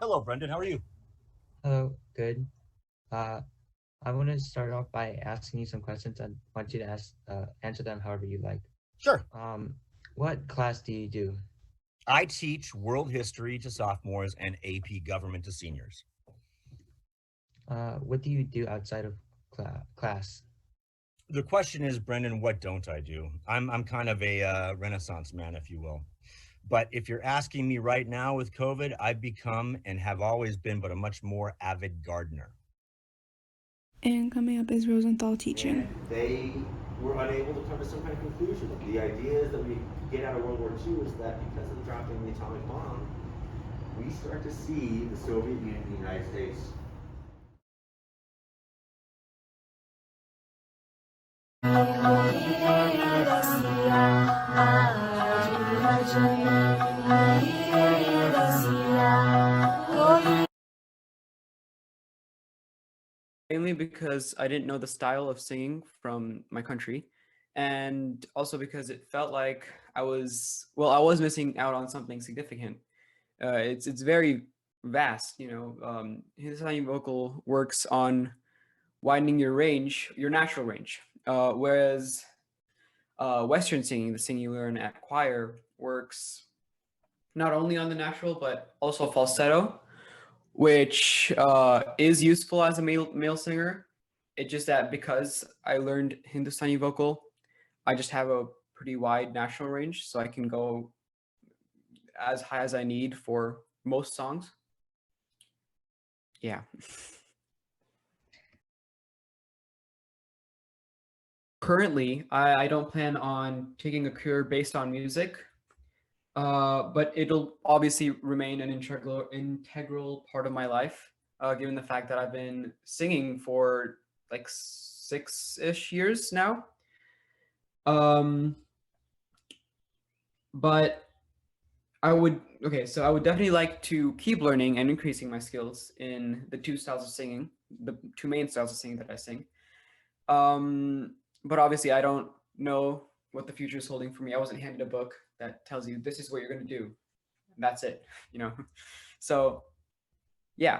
Hello, Brendan. How are you? Hello, good. Uh, I want to start off by asking you some questions and want you to answer them however you like. Sure. Um, what class do you do? I teach world history to sophomores and AP government to seniors. What do you do outside of class? The question is, Brendan, what don't I do? I'm kind of a Renaissance man, if you will. But if you're asking me right now with COVID, I've become and have always been, but a much more avid gardener. And coming up is Rosenthal teaching. And they were unable to come to some kind of conclusion. The ideas that we get out of World War II is that because of the dropping of the atomic bomb, we start to see the Soviet Union and the United States. Mainly because I didn't know the style of singing from my country, and also because it felt like I was missing out on something significant. It's very vast, Hindustani vocal works on widening your range, your natural range, whereas Western singing, the singing you learn at choir, works not only on the natural but also falsetto, which is useful as a male singer. It's just that because I learned Hindustani vocal, I just have a pretty wide national range, so I can go as high as I need for most songs. Yeah. Currently, I don't plan on taking a career based on music, but it'll obviously remain an integral part of my life, given the fact that I've been singing for like 6-ish years now. But I would definitely like to keep learning and increasing my skills in the two main styles of singing that I sing. But obviously I don't know what the future is holding for me. I wasn't handed a book that tells you this is what you're going to do. That's it, So, yeah.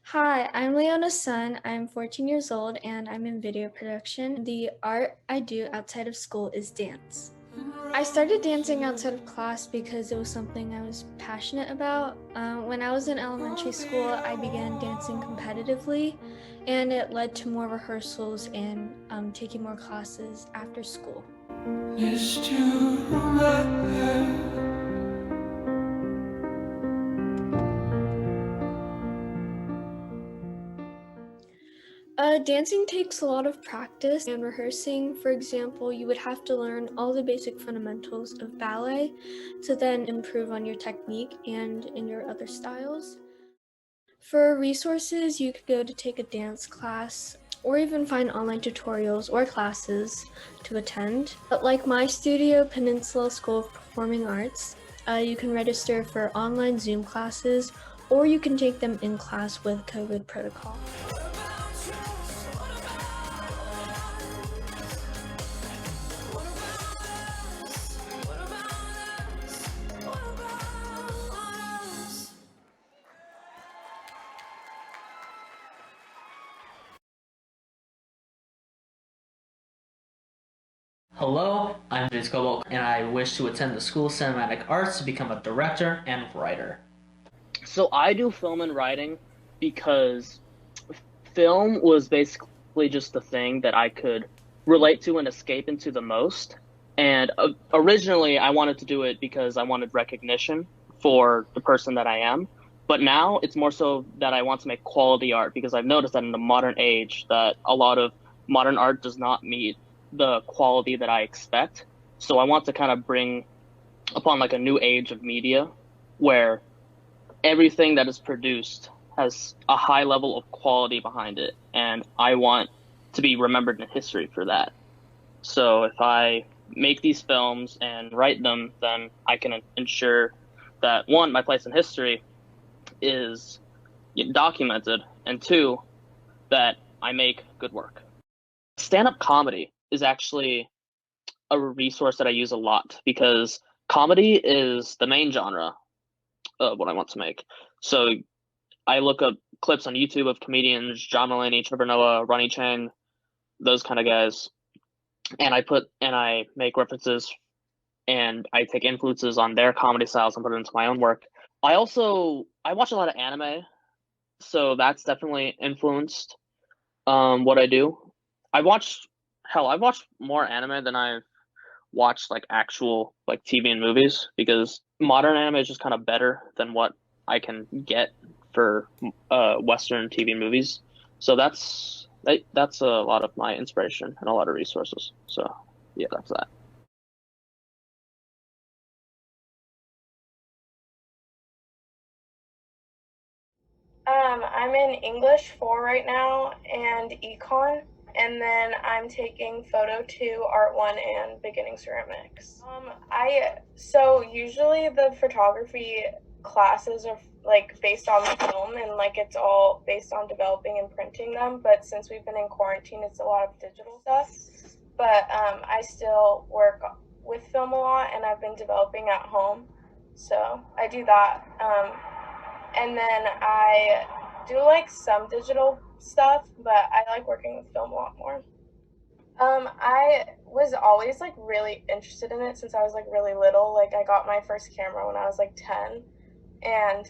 Hi, I'm Leona's son. I'm 14 years old and I'm in video production. The art I do outside of school is dance. I started dancing outside of class because it was something I was passionate about. When I was in elementary school, I began dancing competitively, and it led to more rehearsals and taking more classes after school. Dancing takes a lot of practice and rehearsing. For example, you would have to learn all the basic fundamentals of ballet to then improve on your technique and in your other styles. For resources, you could go to take a dance class or even find online tutorials or classes to attend. But like my studio, Peninsula School of Performing Arts, you can register for online Zoom classes or you can take them in class with COVID protocol. Hello, I'm Jacobo, and I wish to attend the School of Cinematic Arts to become a director and writer. So I do film and writing because film was basically just the thing that I could relate to and escape into the most. And originally, I wanted to do it because I wanted recognition for the person that I am. But now it's more so that I want to make quality art, because I've noticed that in the modern age that a lot of modern art does not meet the quality that I expect. So I want to kind of bring upon like a new age of media where everything that is produced has a high level of quality behind it. And I want to be remembered in history for that. So if I make these films and write them, then I can ensure that, one, my place in history is documented, and two, that I make good work. Stand-up comedy is actually a resource that I use a lot, because comedy is the main genre of what I want to make. So I look up clips on YouTube of comedians, John Mulaney, Trevor Noah, Ronnie Chang, those kind of guys, and I make references and I take influences on their comedy styles and put it into my own work. I watch a lot of anime, so that's definitely influenced what I do. I've watched more anime than I've watched like actual like TV and movies, because modern anime is just kind of better than what I can get for Western TV and movies. So that's a lot of my inspiration and a lot of resources. So yeah, that's that. I'm in English 4 right now and Econ, and then I'm taking Photo 2, Art 1, and Beginning Ceramics. So usually the photography classes are like based on film, and like it's all based on developing and printing them, but since we've been in quarantine, it's a lot of digital stuff. But I still work with film a lot, and I've been developing at home, so I do that. And then I do like some digital stuff, but I like working with film a lot more. I was always like really interested in it since I was like really little. Like I got my first camera when I was like 10, and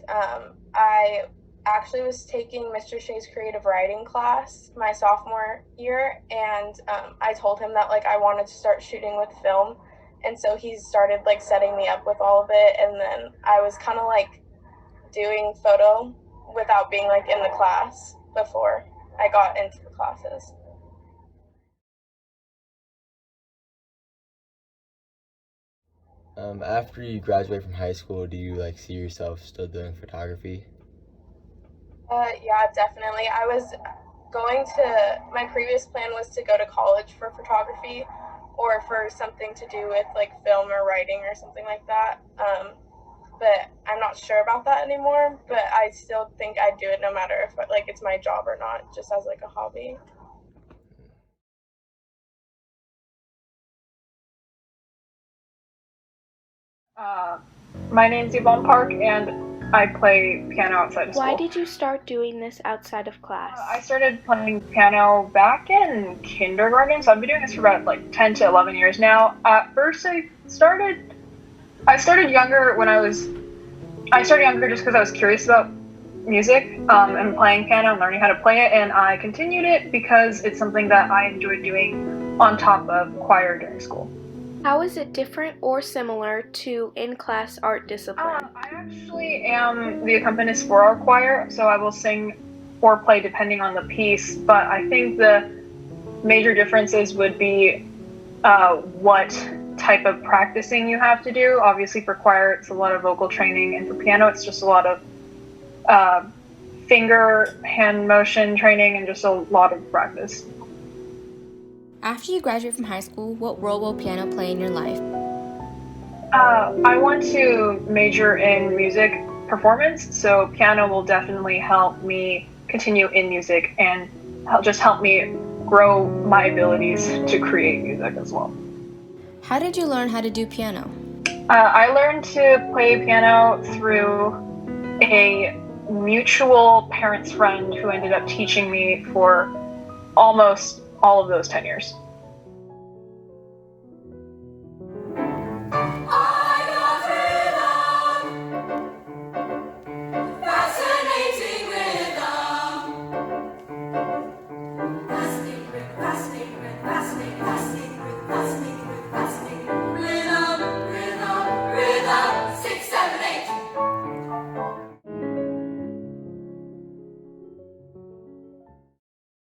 I actually was taking Mr. Shea's creative writing class my sophomore year, and I told him that like I wanted to start shooting with film, and so he started like setting me up with all of it, and then I was kind of like doing photo without being like in the class before I got into the classes. After you graduate from high school, do you like see yourself still doing photography? Yeah, definitely. My previous plan was to go to college for photography or for something to do with like film or writing or something like that. But I'm not sure about that anymore, but I still think I'd do it no matter if like it's my job or not, just as like a hobby. My name's Yvonne Park, and I play piano outside of school. Why did you start doing this outside of class? I started playing piano back in kindergarten, so I've been doing this for about like 10 to 11 years now. At first, I started younger I started younger just because I was curious about music and playing piano and learning how to play it, and I continued it because it's something that I enjoyed doing on top of choir during school. How is it different or similar to in-class art discipline? I actually am the accompanist for our choir, so I will sing or play depending on the piece, but I think the major differences would be what type of practicing you have to do. Obviously for choir, it's a lot of vocal training, and for piano, it's just a lot of finger, hand motion training, and just a lot of practice. After you graduate from high school, what role will piano play in your life? I want to major in music performance, so piano will definitely help me continue in music and just help me grow my abilities to create music as well. How did you learn how to do piano? I learned to play piano through a mutual parents' friend who ended up teaching me for almost all of those 10 years.